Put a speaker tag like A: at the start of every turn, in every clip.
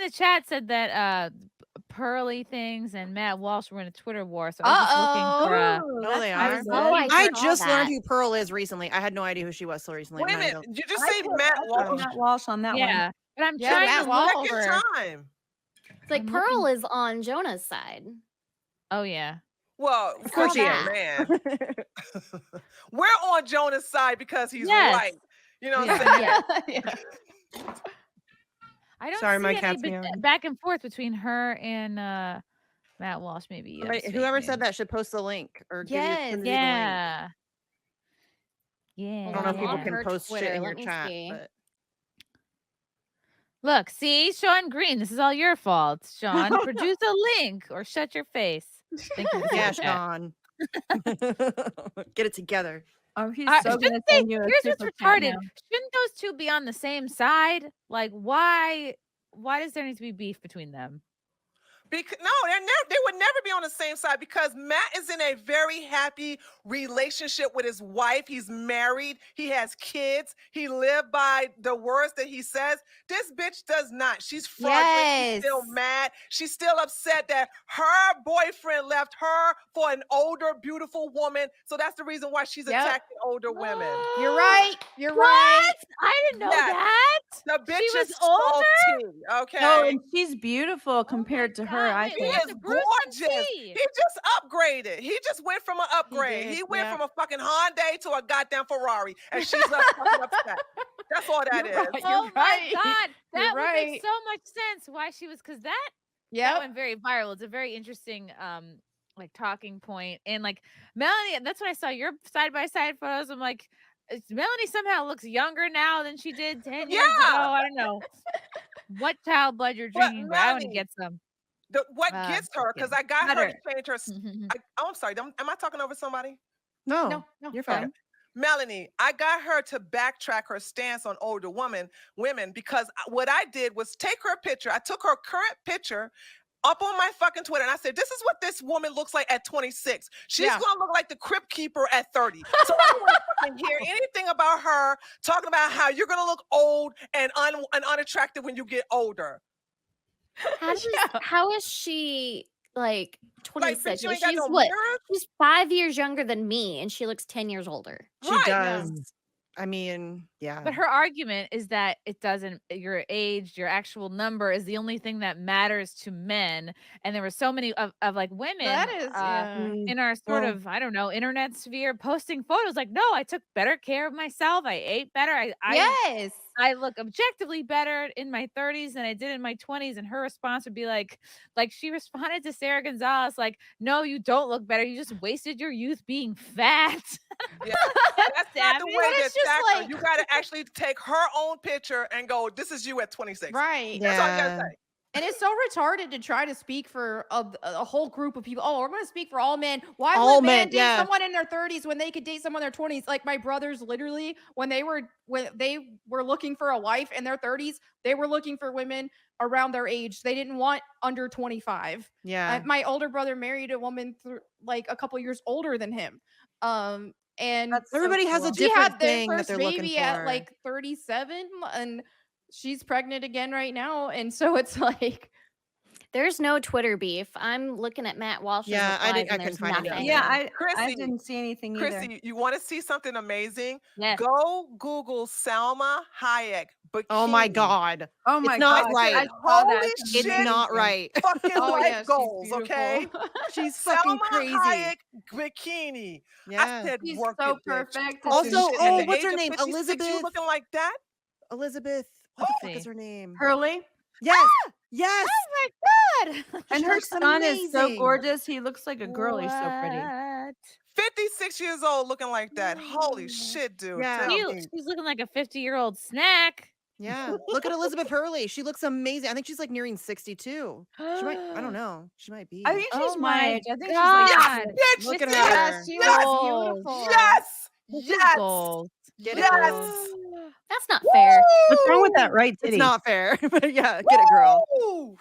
A: in the chat said that Pearly things and Matt Walsh were in a Twitter war, so I was just looking for
B: No, they are.
C: I
B: I just
C: saw
B: learned
C: that.
B: who Pearl is recently. I had no idea who she was till recently.
D: Wait a
B: and I'm
D: minute.
B: go-
D: Did you say Matt Walsh?
E: Matt Walsh on that one.
A: yeah, but I'm
C: Yeah,
A: trying
C: Matt
A: to
C: Walsh.
A: look for.
D: Second time.
C: It's like
A: I'm
C: Pearl
A: looking-
C: is on Jonah's side.
A: Oh yeah.
D: Well,
C: Of course
B: she is.
D: man. We're on Jonah's side because he's
A: Yes.
D: right. You know what I'm saying?
C: Yeah.
A: I don't
B: Sorry,
A: see
B: my
A: any
B: cat's meowing.
A: back and forth between her and Matt Walsh. Maybe
B: Right,
A: fake
B: whoever
A: news.
B: said that should post the link or give you
C: Yes.
B: send you the link.
A: Yeah. Yeah.
B: I don't know if people
C: On
B: can
C: her
B: post
C: Twitter,
B: shit in
C: let
B: your
C: me
B: chat.
C: see.
B: But...
A: Look, see, Sean Green, this is all your fault. Sean, produce a link or shut your face. Thank you.
B: Yeah, Sean. Get it together.
E: Oh, he's so
A: Shouldn't
E: gonna
A: they-
E: send you a
A: here's
E: super
A: what's
E: chat
A: retarded.
E: now.
A: Shouldn't those two be on the same side? Like, why does there need to be beef between them?
D: No, they would never be on the same side because Matt is in a very happy relationship with his wife. He's married. He has kids. He lived by the words that he says. This bitch does not. She's fraudulent. She's still
C: Yes.
D: mad. She's still upset that her boyfriend left her for an older, beautiful woman. So that's the reason why she's
C: Yep.
D: attacking older women.
C: You're right. You're right.
A: I didn't know
D: Yes.
A: that.
D: The bitch
A: She was
D: is
A: older?
D: salty, okay?
E: Oh, and she's beautiful compared to her. I
A: Wait,
D: He
E: think.
A: where's
D: is
A: the Bruce
D: gorgeous.
A: MC?
D: He just upgraded. He just went from an upgrade.
C: did,
D: He went
C: yeah.
D: from a fucking Hyundai to a goddamn Ferrari, and she's fucking upset. That's all that is.
E: You're
A: Oh my
E: right.
A: god, that
E: You're
A: would
E: right.
A: make so much sense. Why she was because that
C: Yep.
A: went very viral. It's a very interesting like talking point. And like Melonie, that's when I saw your side by side photos. I'm like, Melonie somehow looks younger now than she did 10 years ago.
D: Yeah.
A: I don't know what child blood you're
D: But
A: drinking, but I want to
D: Melonie,
A: get some.
D: What
A: Uh,
D: gets her? Because I got her to change her. I'm sorry. Am I talking over somebody?
B: No,
C: No,
B: you're fine.
D: Okay. Melanie, I got her to backtrack her stance on older women because what I did was take her picture. I took her current picture up on my fucking Twitter and I said, this is what this woman looks like at 26. She's
C: Yeah.
D: going to look like the Crypt Keeper at 30. So I don't want to fucking hear anything about her talking about how you're going to look old and unattractive when you get older.
C: How is she like
D: Like,
C: 26?
D: bitch, you ain't
C: She's
D: got no
C: what?
D: mirror?
C: She's 5 years younger than me, and she looks 10 years older.
B: She
D: Right.
B: does. I mean, yeah.
A: But her argument is that it doesn't, your age, your actual number is the only thing that matters to men. And there were so many of like women
C: That is, yeah.
A: in our sort
B: Well-
A: of, I don't know, internet sphere posting photos like, no, I took better care of myself. I ate better.
C: Yes.
A: I look objectively better in my 30s than I did in my 20s. And her response would be like she responded to Sarah Gonzalez, like, no, you don't look better. You just wasted your youth being fat.
D: Yeah. That's not the
A: Savage.
D: way
C: But
D: to
C: it's just
D: attack her.
C: like-
D: You got to actually take her own picture and go, this is you at 26.
C: Right.
D: That's all you got
B: Yeah.
D: to say.
C: And it's so retarded to try to speak for a whole group of people. Oh, we're going to speak for all men. Why
B: All
C: would a man
B: men,
C: date
B: yeah.
C: someone in their 30s when they could date someone in their 20s? Like my brothers, literally, when they were looking for a wife in their 30s, they were looking for women around their age. They didn't want under 25.
B: Yeah.
C: My older brother married a woman like a couple years older than him. And
E: That's so
B: Everybody has a
E: cool.
C: she
B: different
C: had their
B: thing that
C: first
B: they're looking
C: baby
B: for.
C: at like 37, and she's pregnant again right now. And so it's like,
F: There's no Twitter beef. I'm looking at Matt Walsh's
B: Yeah, I
F: replies, and
B: couldn't
F: there's
B: find any
F: nothing.
E: Yeah, I
D: Chrissy,
E: didn't see anything either.
D: Chrissy, you want to see something amazing?
A: Yes.
D: Go Google Salma Hayek bikini.
B: Oh my God.
E: Oh my
B: not
E: God,
B: right.
E: I saw that.
D: Holy
E: It's
D: shit.
B: It's not right.
D: Fucking
C: oh
D: life
C: yeah, she's
D: goals, okay?
C: beautiful.
B: She's fucking
D: Salma
B: crazy.
D: Hayek bikini. I
B: Yeah.
D: said,
C: She's
D: work
C: so
D: it, bitch.
C: perfect.
D: Holy
B: Also,
D: shit,
B: oh,
D: at the
B: what's
D: age
B: her
D: of
B: name?
D: 56, You
B: Elizabeth.
D: looking like that?
B: Elizabeth. What the fuck
A: see.
B: is her name?
E: Pearly,
B: Yes. Yes.
A: Oh my God.
E: and
B: She
E: her
B: looks
E: son is so
B: amazing.
E: gorgeous. He looks like a girl. He's so pretty.
A: What?
D: 56 years old looking like that. Holy shit, dude.
B: Yeah.
D: Tell me.
A: She's looking like a 50-year-old snack.
B: Yeah. Look at Elizabeth Hurley. She looks amazing. I think she's like nearing 62. She might, I don't know. She might be.
E: I think she's
A: Oh
E: my
A: my
E: age. I think
A: God.
E: she's
D: Yes,
E: like
D: bitch.
B: Look at
D: yes,
B: her.
C: Yes, she
D: Yes.
C: was beautiful.
D: Yes.
A: This is
D: Yes.
A: gold.
B: Get it,
D: Yes.
B: girl.
F: That's not fair.
E: What's wrong with that right titty?
B: It's not fair. But yeah, get it, girl.
D: Woo.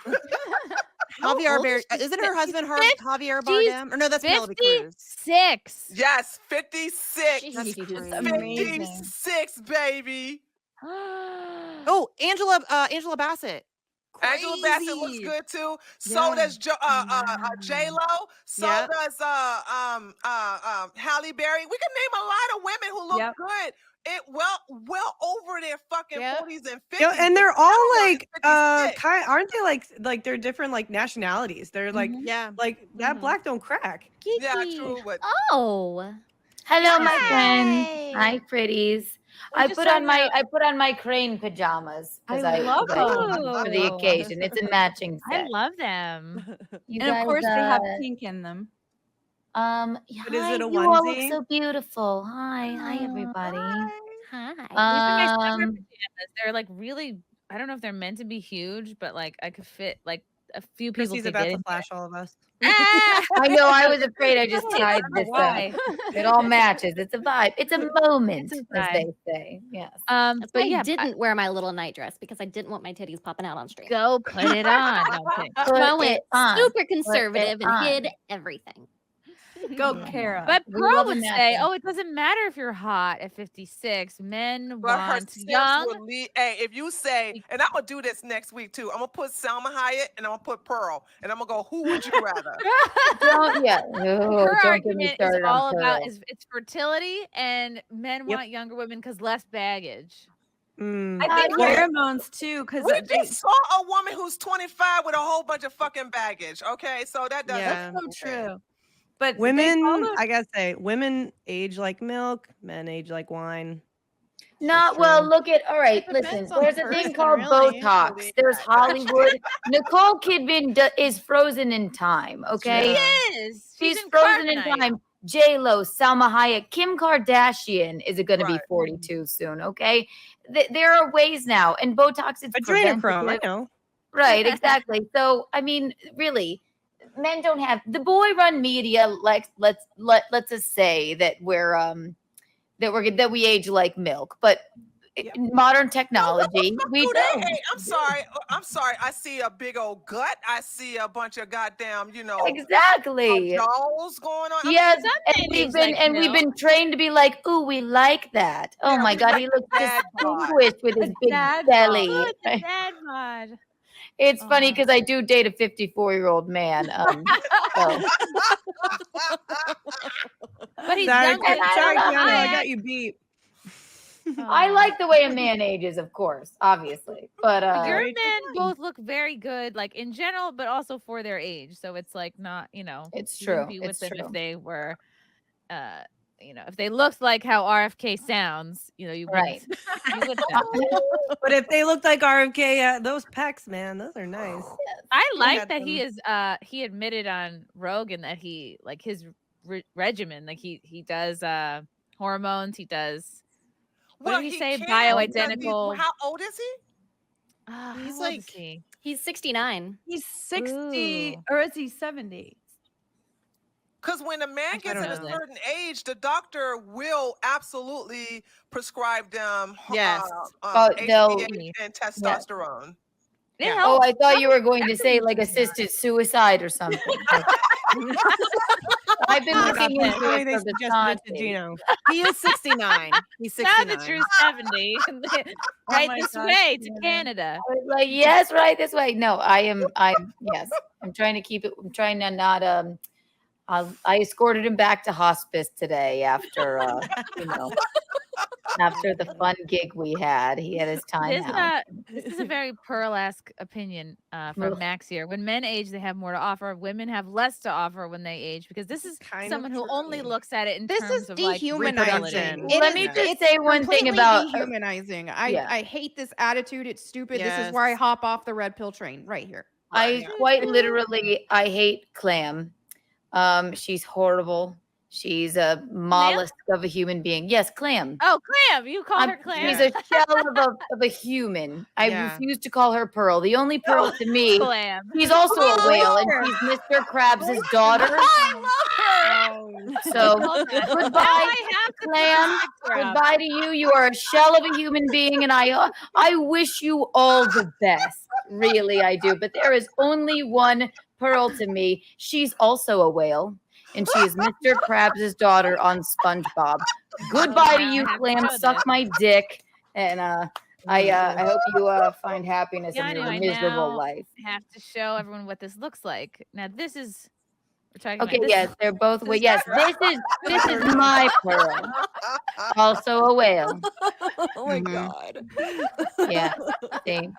B: Javier
A: old
B: Bar-
A: is she?
B: isn't her husband Javier
A: She's
B: Bardem? Or no, that's Penelope Cruz.
A: 56.
D: Yes, 56.
C: She's
E: crazy.
C: amazing.
D: 56, baby.
B: Oh, Angela Bassett.
D: Angela Bassett looks
B: crazy.
D: good too. So
B: Yeah.
D: does J Lo. So
B: Yeah.
D: does Halle Berry. We can name a lot of women who look
E: Yep.
D: good. It well over their fucking
C: Yep.
D: 40s and 50s.
E: Yeah, and they're all
D: Cameron is
E: like
D: 56.
E: aren't they like they're different like nationalities? They're like
B: Yeah.
E: like that
C: Mhm.
E: black don't crack.
D: Yeah,
A: Kiki.
D: true, but
F: Oh. Hello, my friends.
C: Yay.
F: Hi, pretties.
A: We
F: I
A: just
F: put
A: saw
F: on my
A: you.
F: I put on my crane pajamas because
E: I love
F: for the
A: Ooh.
F: occasion. It's a matching
A: I
F: set.
A: love them.
F: You
E: And of
F: guys,
E: course they have pink in them.
F: yeah,
E: But is
F: hi,
E: it a
F: you all look
E: onesie?
F: so beautiful. Hi, everybody.
A: These are my summer
F: Um,
A: pajamas. They're like really. I don't know if they're meant to be huge, but like I could fit like a few people
E: Chrissy's
A: could
E: about
A: get
E: to
A: in.
E: flash all of us.
A: Ah!
F: I know. I was afraid. I just
A: I
F: tied
A: don't know
F: this up.
A: why.
F: It all matches. It's a vibe. It's a moment,
A: It's a
F: as
A: vibe.
F: they say. Yes.
G: That's
A: But
G: why
A: yeah,
G: I didn't wear my little nightdress because I didn't want my titties popping out on stream.
A: go put it on. No, I'm kidding.
F: Put
G: I went
F: it on.
G: super conservative and
F: on.
G: hid everything.
E: Go
F: Yeah.
E: Kara.
A: But
F: We
A: Pearl
F: love a
A: would say,
F: matching.
A: "Oh, it doesn't matter if you're hot at 56. Men
D: But her
A: want
D: Sims
A: young."
D: will lead. Hey, if you say, and I'm gonna do this next week too. I'm gonna put Selma Hayek and I'm gonna put Pearl, and I'm gonna go. Who would you rather?
F: Don't, yeah. Oh,
A: Her
F: don't get me
A: argument is
F: started
A: all
F: on
A: about
F: Pearl.
A: is it's fertility, and men
E: Yep.
A: want younger women because less baggage.
E: Mm.
A: I think
D: yeah.
E: Pheromones too, because
D: We just saw a woman who's 25 with a whole bunch of fucking baggage. Okay, so that doesn't.
B: Yeah.
E: so true. But
B: Women-
E: I gotta say, women age like milk, men age like wine.
F: Not
E: It's
F: well.
E: true.
F: Look at all right.
C: It
F: Listen,
C: depends on
F: there's
C: the
F: a thing
C: person,
F: called
C: really.
F: Botox. There's Hollywood. Nicole Kidman is frozen in time. Okay,
A: She is.
F: she's
A: in
F: frozen in
A: carbonite.
F: time. J Lo, Salma Hayek, Kim Kardashian is going to be
D: Right.
F: 42 soon. Okay, there are ways now, and Botox it's
E: Adrenochrome, I
F: preventative.
E: know.
F: Right, exactly. So I mean, really, men don't have the boy run media. Like let's just say that that we age like milk, but
E: Yep.
F: modern technology, we
D: Do they?
F: don't.
D: Hey, I'm sorry. I'm sorry. I see a big old gut. I see a bunch of goddamn,
F: Exactly.
D: jaws going on. I mean,
F: Yes,
A: some
F: and
A: men
F: we've
A: age
F: been
A: like milk.
F: trained to be like, ooh, we like that. Oh
D: Yeah,
F: my
D: we
F: God,
D: like
F: he looks
D: dad bod.
F: distinguished with his big
E: dad
F: belly.
A: Good, the dad bod.
F: It's funny
A: Aw.
F: because I do date a 54-year-old man. So.
A: But he's
E: Sorry,
A: younger than
E: sorry,
A: Salma
E: Keanu, I
A: Hayek.
E: got you beat.
F: I
A: Aw.
F: like the way a man ages, of course, obviously. But
A: Your
E: Very
A: men both look very good, like in general, but also for their age. So it's like not,
F: it's
A: you wouldn't
F: true.
A: be with
F: It's
A: them
F: true.
A: if they were, if they looked like how RFK sounds, you wouldn't.
F: Right.
A: You wouldn't.
E: But if they look like RFK, those pecs, man, those are nice.
A: I like
E: had
A: that he
E: them.
A: is. He admitted on Rogan that he like his regimen, like he does hormones. He does. What did he say?
D: can because
A: Bioidentical.
D: How old is he?
A: How
B: He's
A: old
B: like-
A: is he?
G: He's 69.
E: He's 60,
A: Ooh.
E: or is he 70?
D: Because when a man gets
A: don't
D: at a
A: know.
D: certain age, the doctor will absolutely prescribe them
B: Yes.
F: They'll-
D: HGH and testosterone.
A: It
B: Yeah.
F: Oh,
A: helps.
F: I thought you were going to say
A: Everything
F: like
A: does
F: assisted suicide or something. I've been looking into
E: Apparently
F: it
E: they
F: for the
E: suggested it to
F: Santi.
E: Gino.
B: He is 69. He's
A: Now
B: 69.
A: that you're 70, right
E: my
A: this
E: gosh,
A: way to
E: Keanu.
A: Canada.
F: I was like, yes, right this way. No, I'm yes. I'm trying to keep it. I'm trying to not I escorted him back to hospice today after after the fun gig we had. He had his time
A: This,
F: out.
A: this is a very Pearl-esque opinion from
F: Ugh.
A: Max here. When men age, they have more to offer. Women have less to offer when they age because this is
E: Kind of
A: someone who only
E: true.
A: looks at it in
C: This
A: terms
C: is
A: of like
C: dehumanizing.
B: reproduction.
C: It
F: Let
C: is-
F: me just
C: it's
F: say one thing
C: completely
F: about
C: dehumanizing.
F: yeah.
C: I hate this attitude. It's stupid. This
B: Yes.
C: is where I hop off the red pill train right here.
F: I quite literally I hate Clam. She's horrible. She's a mollusk of a human being. Yes, Clam.
A: Oh, Clam! You call her Clam.
F: She's a shell of a human. I
B: Yeah.
F: refuse to call her Pearl. The only Pearl to me,
A: Clam.
F: she's also a whale, and she's Mr. Krabs' daughter.
A: I love her.
F: So
A: Now
F: goodbye,
A: I have to
F: Clam.
A: pick her up.
F: Goodbye to you. You are a shell of a human being, and I wish you all the best. Really, I do. But there is only one Pearl to me. She's also a whale, and she is Mr. Krabs' daughter on SpongeBob. Goodbye to
A: now
F: you,
A: I have to
F: Clam.
A: know
F: Suck
A: this.
F: my dick, and I hope you find happiness in
A: Keanu,
F: your
A: I
F: miserable
A: now
F: life.
A: have to show everyone what this looks like. Now, this is we're talking
F: Okay,
A: about. This
F: yes,
A: is
F: they're both.
A: this is
F: Yes, this is my pearl. Also a whale.
B: Oh my
F: Mhm.
B: god.
F: Yeah. See,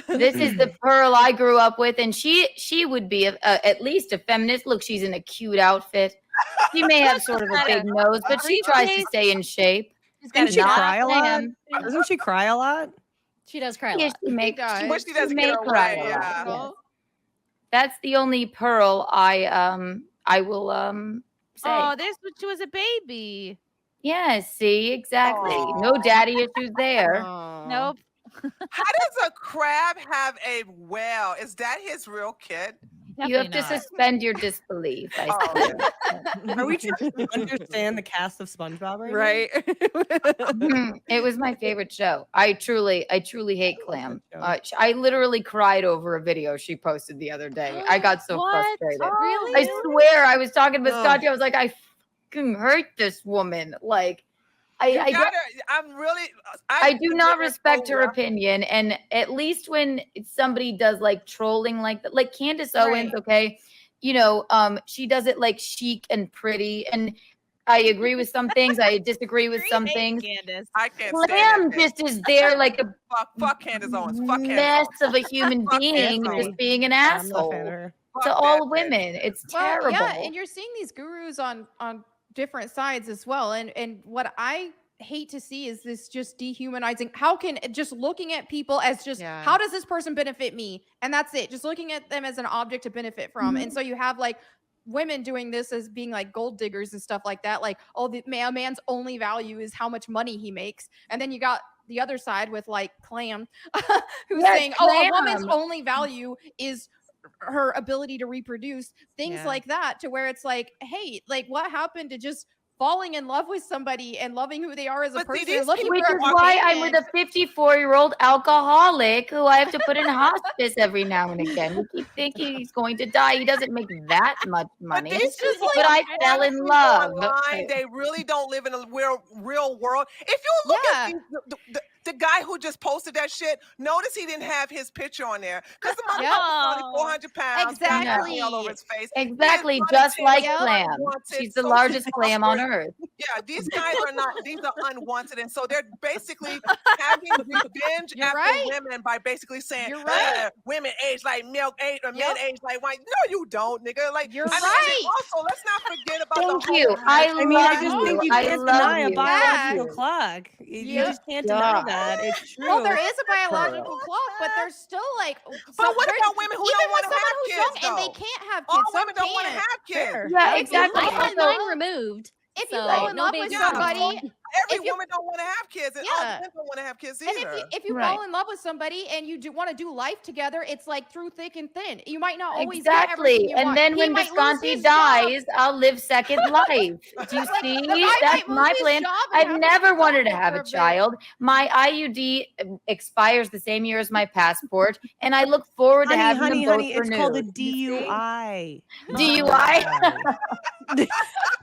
F: this is the pearl I grew up with, and she would be at least a feminist. Look, she's in a cute outfit. She may have sort of a big nose, but she tries to stay in shape.
A: She's got
E: Didn't she
A: not
E: cry a lot?
F: Glam.
E: Doesn't she cry a lot?
G: She does cry a
F: Yeah,
G: lot.
F: she may,
C: does.
D: But she doesn't
F: may
D: get her
F: cry
D: way.
F: a lot.
D: Yeah.
F: Yes. That's the only pearl I will say.
A: Oh, this when she was a baby.
F: Yes, see, exactly. No daddy issues there.
B: Aw.
A: Nope.
D: How does a crab have a whale? Is that his real kid?
F: You have to
A: Definitely not.
F: suspend your disbelief. I
D: Oh.
F: swear.
E: Are we trying to understand the cast of SpongeBob right now?
B: Right.
F: It was my favorite show. I truly hate Clam.
E: that
F: I literally cried over a video she posted the other day. I got so
A: What?
F: frustrated.
A: Really?
F: I swear, I was talking to
B: Ugh.
F: Scotty. I was like, I fucking hurt this woman. Like,
D: You
F: I
D: gotta, I'm really.
F: I do not
D: consider it
F: respect
D: so
F: her
D: rough.
F: opinion. And at least when somebody does like trolling like that, like Candace Owens,
C: Right.
F: okay, she does it like chic and pretty. And I agree with some things. I disagree with some things.
A: Candace.
D: I can't stand
F: Clam
D: that bitch.
F: just is there like a
D: Fuck Candace Owens. Fuck Candace
F: mess
D: Owens.
F: of a human
D: Fuck
F: being,
D: Candace
F: just
D: Owens.
F: being an
E: I'm not a fan
F: asshole
E: of her.
D: Fuck
F: to
D: that
F: all
D: bitch.
F: women. It's
C: Well,
F: terrible.
C: yeah, and you're seeing these gurus on different sides as well. And what I hate to see is this just dehumanizing. How can just looking at people as just
B: Yeah.
C: how does this person benefit me? And that's it. Just looking at them as an object to benefit from.
F: Mm-hmm.
C: And so you have like women doing this as being like gold diggers and stuff like that. Like, oh, a man's only value is how much money he makes. And then you got the other side with like Clam, who's
F: Yes,
C: saying, oh, a woman's
F: Clam.
C: only value is her ability to reproduce, things
B: Yeah.
C: like that, to where it's like, hey, like what happened to just falling in love with somebody and loving who they are as a
D: But see,
C: person,
D: these
C: and looking
F: Which
C: for
F: is
C: a
F: why I'm with
C: companion.
F: a 54-year-old alcoholic who I have to put in hospice every now and again. We keep thinking he's going to die. He doesn't make that much money.
D: But these people
F: But I fell in love.
D: online, they really don't live in a real world. If you look
C: Yeah.
D: at the guy who just posted that shit, notice he didn't have his picture on there because the motherfucker's
C: Yeah.
D: only 400 pounds,
C: Exactly.
D: all over his face.
F: Exactly,
D: He has
F: just
D: body
F: like
D: pics,
F: Clam.
D: unwanted,
F: She's the
D: so
F: largest
D: she's
F: clam on
D: awkward.
F: earth.
D: Yeah, these guys are not. These are unwanted, and so they're basically having revenge
C: You're
D: after
C: right.
D: women by basically saying,
C: You're right.
D: women age like milk, or men
C: Yep.
D: age like wine. No, you don't, nigga. Like
C: You're
D: I mean,
C: right.
D: also, let's not forget about
F: Thank
D: the
F: you.
D: whole.
E: I mean, I
F: love
E: just
F: you.
E: think you
F: I
E: can't
F: love
E: deny a
F: you.
E: biological
C: Yeah.
E: clock. You
C: Yeah.
E: just can't deny
F: God.
E: that. It's true.
C: Well, there is a biological clock, but there's still like.
D: But what about women who
C: even
D: don't
C: with
D: want to
C: someone
D: have
C: who's
D: kids,
C: young and they
D: though?
C: can't have kids?
D: All
C: Some
D: women don't want to
C: can't.
D: have kids.
E: Fair.
F: Yeah,
C: If you
F: exactly.
G: I had
C: fall
G: mine removed.
C: if you
G: So,
C: fall in
G: no
C: love
G: big
C: with
G: deal.
C: somebody,
D: Every
C: if you-
D: woman don't want to have kids, and all
C: Yeah.
D: men don't want to have kids
C: and
D: either.
C: if you
F: Right.
C: fall in love with somebody and you do want to do life together, it's like through thick and thin. You might not always get everything
F: Exactly.
C: you
F: And
C: want.
F: then
C: He
F: when
C: might lose
F: Visconti
C: his job.
F: dies, I'll live second life. Do you
C: Like,
F: see?
C: the guy
F: That's
C: might lose
F: my
C: his
F: plan.
C: job and
F: I've
C: have to
F: never
C: be
F: wanted to
C: gone
F: have
C: for
F: a
C: bit.
F: child. My IUD expires the same year as my passport, and I look forward to having them both
E: It's called a
F: renewed. You see?
E: DUI.
F: DUI?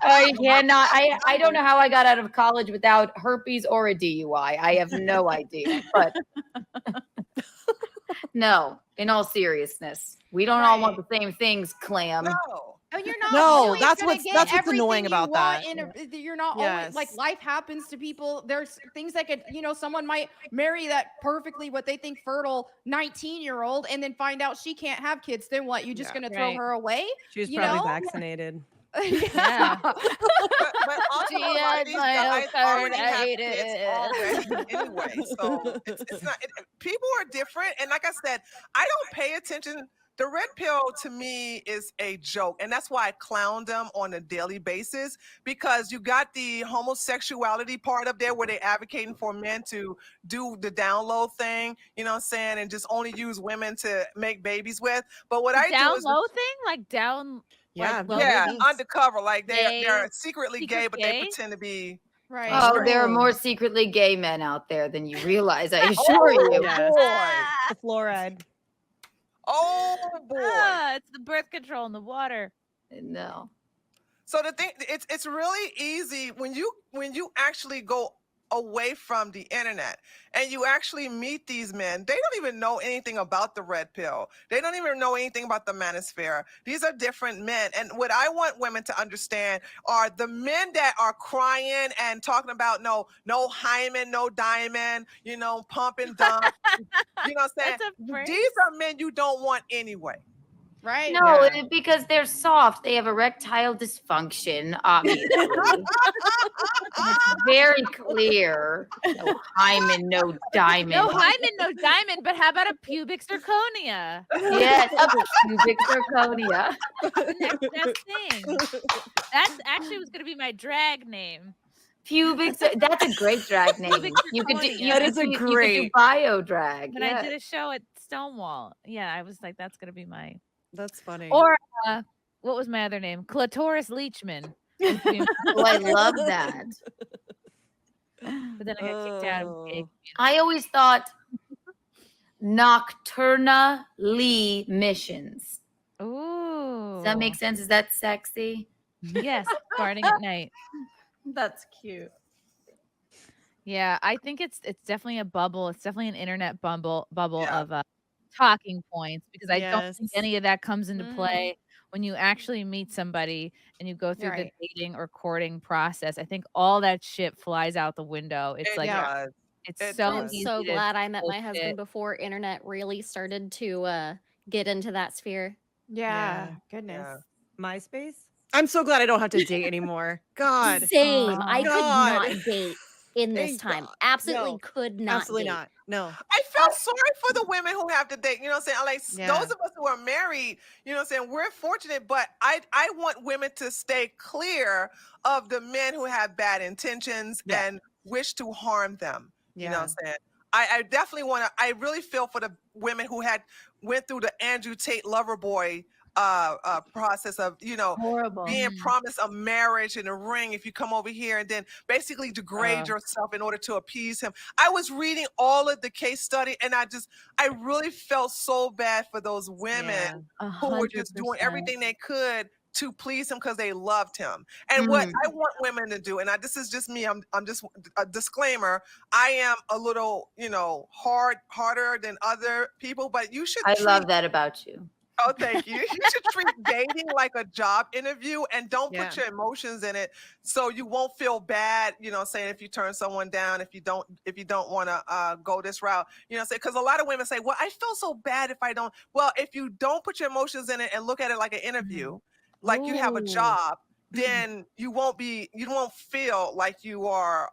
F: I cannot. I don't know how I got out of college without herpes or a DUI. I have no idea. But no, in all seriousness, we don't all want the same things, Clam.
D: No.
C: And you're not
B: No,
C: always
B: that's
C: gonna
B: what's-
C: get
B: that's what's
C: everything
B: annoying
C: you
B: about
C: want
B: that.
C: you're not always like
B: Yes.
C: life happens to people. There's things that could, someone might marry that perfectly what they think fertile 19-year-old and then find out she can't have kids. Then what? You just
B: Yeah.
C: gonna throw
A: Right.
C: her away?
E: She was
C: You
E: probably
C: know?
E: vaccinated.
A: Yeah.
D: But also, a lot of these guys already have kids
A: myocarditis.
D: already anyway. So it's not. People are different, and like I said, I don't pay attention. The red pill to me is a joke, and that's why I clown them on a daily basis, because you got the homosexuality part up there where they're advocating for men to do the down low thing, you know what I'm saying, and just only use women to make babies with. But what I do
A: Down
D: is
A: low thing, like down.
B: Yeah,
A: like, low
D: yeah,
A: means
D: undercover, like they're
A: gay,
D: secretly
A: secret
D: gay, but they
A: gay?
D: pretend to be.
C: Right.
F: Oh, there are
B: true.
F: more secretly gay men out there than you realize. I assure you.
E: Yes.
D: Boy,
E: The fluoride.
D: oh boy.
A: It's the birth control in the water.
F: No.
D: So the thing, it's really easy when you actually go away from the internet and you actually meet these men, they don't even know anything about the red pill. They don't even know anything about the manosphere. These are different men. And what I want women to understand are the men that are crying and talking about no hymen, no diamond, pump and dump. You know what I'm saying?
A: That's a phrase.
D: These are men you don't want anyway.
C: Right?
F: No,
B: Yeah.
F: because they're soft. They have erectile dysfunction, obviously. It's very clear. No hymen, no diamond.
A: No hymen, no diamond, but how about a pubic zirconia?
F: Yes, a pubic zirconia.
A: The next best thing. That's actually was going to be my drag name.
F: Pubic, that's a great drag name.
A: Pubic
F: You could do,
A: zirconia.
F: you
B: That
F: could
B: is a
F: do, you could do
B: great-
F: bio drag.
A: When I did a show at Stonewall. Yeah, I was like, that's going to be my.
B: That's funny.
A: Or what was my other name? Clitoris Leachman.
F: Oh, I love that.
A: But then I got kicked out of the gay.
F: I always thought nocturnally missions.
A: Ooh.
F: Does that make sense? Is that sexy?
A: Yes, starting at night.
F: That's cute.
A: Yeah, I think it's definitely a bubble. It's definitely an internet bubble
D: Yeah.
A: of talking points because I don't think
B: Yes.
A: any of that comes into play when you actually meet somebody and you go through
C: Right.
A: the dating or courting process. I think all that shit flies out the window. It's
D: It
A: like
D: does.
A: it's
D: It
A: so
D: does.
G: I'm
A: easy
G: so
A: to
G: glad I met my
A: bullshit.
G: husband before internet really started to get into that sphere.
C: Yeah.
B: Yeah.
C: Goodness.
D: Yeah.
E: MySpace?
B: I'm so glad I don't have to date anymore. God.
G: Same. I could
B: God.
G: not date in this
B: Thank
G: time.
B: God.
G: Absolutely
B: No,
G: could not
B: Absolutely
G: date.
B: not. No.
D: I feel sorry for the women who have to date. You know what I'm saying? Like
B: Yeah.
D: those of us who are married, you know what I'm saying? We're fortunate, but I want women to stay clear of the men who have bad intentions
B: Yeah.
D: and wish to harm them. You know
B: Yeah.
D: what I'm saying? I definitely want to. I really feel for the women who went through the Andrew Tate lover boy process of
F: Horrible.
D: being promised a marriage and a ring if you come over here and then basically degrade yourself in order to appease him. I was reading all of the case study and I really felt so bad for those women who were just doing
A: 100%.
D: everything they could to please him because they loved him. And what I want women to do, and this is just me, I'm just a disclaimer, I am a little, harder than other people, but you should
F: I
D: treat
F: love that about you.
D: Oh, thank you. You should treat dating like a job interview and don't
B: Yeah.
D: put your emotions in it so you won't feel bad, saying if you turn someone down, if you don't want to go this route, say, because a lot of women say, well, I feel so bad if I don't. Well, if you don't put your emotions in it and look at it like an interview, like you have a
A: Ooh.
D: job, then you won't feel like you are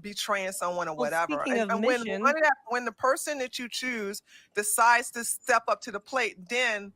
D: betraying someone or
E: Well,
D: whatever.
E: speaking of
D: And
E: mission-
D: when the person that you choose decides to step up to the plate, then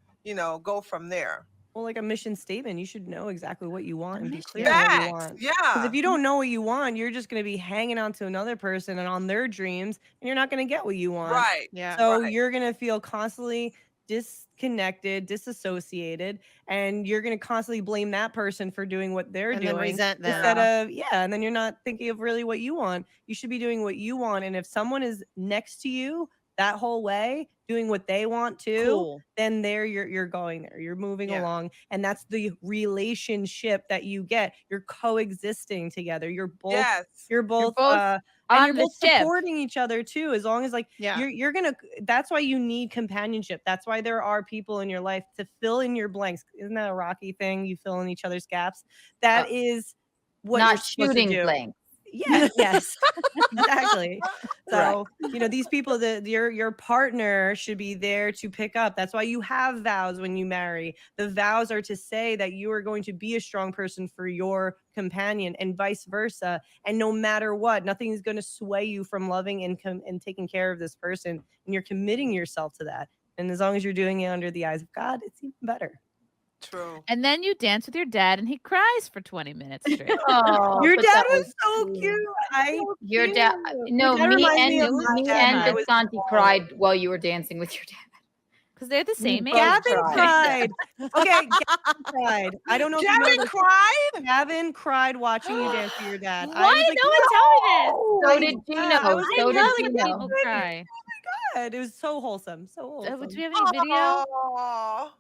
D: go from there.
E: Well, like a mission statement, you should know exactly what you want and be
F: mission
E: clear on what you
D: Facts,
E: want.
D: yeah.
E: Because if you don't know what you want, you're just going to be hanging on to another person and on their dreams, and you're not going to get what you want.
D: Right.
B: Yeah.
E: So
D: right.
E: you're going to feel constantly disconnected, disassociated, and you're going to constantly blame that person for doing what they're
B: And
E: doing
B: then resent them.
E: instead of and then you're not thinking of really what you want. You should be doing what you want, and if someone is next to you that whole way doing what they want to,
B: Cool.
E: then you're going there, you're moving
B: Yeah.
E: along, and that's the relationship that you get. You're coexisting together, you're both
D: Yes.
E: you're both
A: both
E: and
A: on
E: you're
A: the
E: both
A: ship.
E: supporting each other too, as long as
B: Yeah.
E: you're gonna. That's why you need companionship. That's why there are people in your life to fill in your blanks. Isn't that a Rocky thing? You fill in each other's gaps. That is what you're
F: Not
E: supposed to
F: shooting
E: do.
F: blank.
E: Yeah, yes, exactly. So, these people, that your partner should be there to pick up. That's why you have vows when you marry. The vows are to say that you are going to be a strong person for your companion and vice versa. And no matter what, nothing is going to sway you from loving and taking care of this person. And you're committing yourself to that. And as long as you're doing it under the eyes of God, it's even better.
D: True.
A: And then you dance with your dad and he cries for 20 minutes straight.
F: Oh,
E: Your
F: but
E: dad
F: that
E: was so cute.
F: Your dad, no,
E: That
F: me
E: reminds me
F: and
E: of my
F: me
E: dad.
F: and
E: I was
F: Visconti cried while you were dancing with your dad.
A: Because they're the same age.
E: Gavin
F: cried.
E: cried. Okay, Gavin cried. I don't know if you
D: Gavin
E: know this.
D: cried?
E: Gavin cried watching you dance with your dad. I
A: Why?
E: was like,
A: No one tell me this.
F: So did
E: I
F: Gino.
E: was
A: I
F: So
A: love
F: did
A: when
F: Gino.
A: people cry.
E: God, it was so wholesome. So wholesome.
A: Do we have any video?
D: Aw.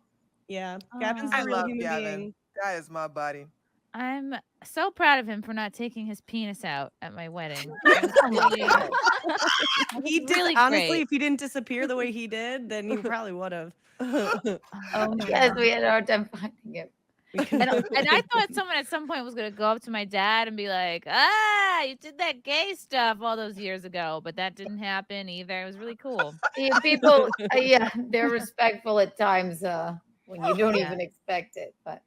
E: Yeah, Gavin's
A: Oh.
E: a
D: I
E: real
D: love
E: human
D: Gavin.
E: being.
D: That is my buddy.
A: I'm so proud of him for not taking his penis out at my wedding.
F: Oh my God.
E: He did
A: really
E: honestly,
A: great.
E: if he didn't disappear the way he did, then you probably would have.
A: Oh my
F: Yes,
A: God.
F: we had a hard time finding it.
A: And I thought someone at some point was gonna go up to my dad and be like, you did that gay stuff all those years ago, but that didn't happen either. It was really cool.
F: Yeah, people, yeah, they're respectful at times when you don't
A: Yeah.
F: even expect it. But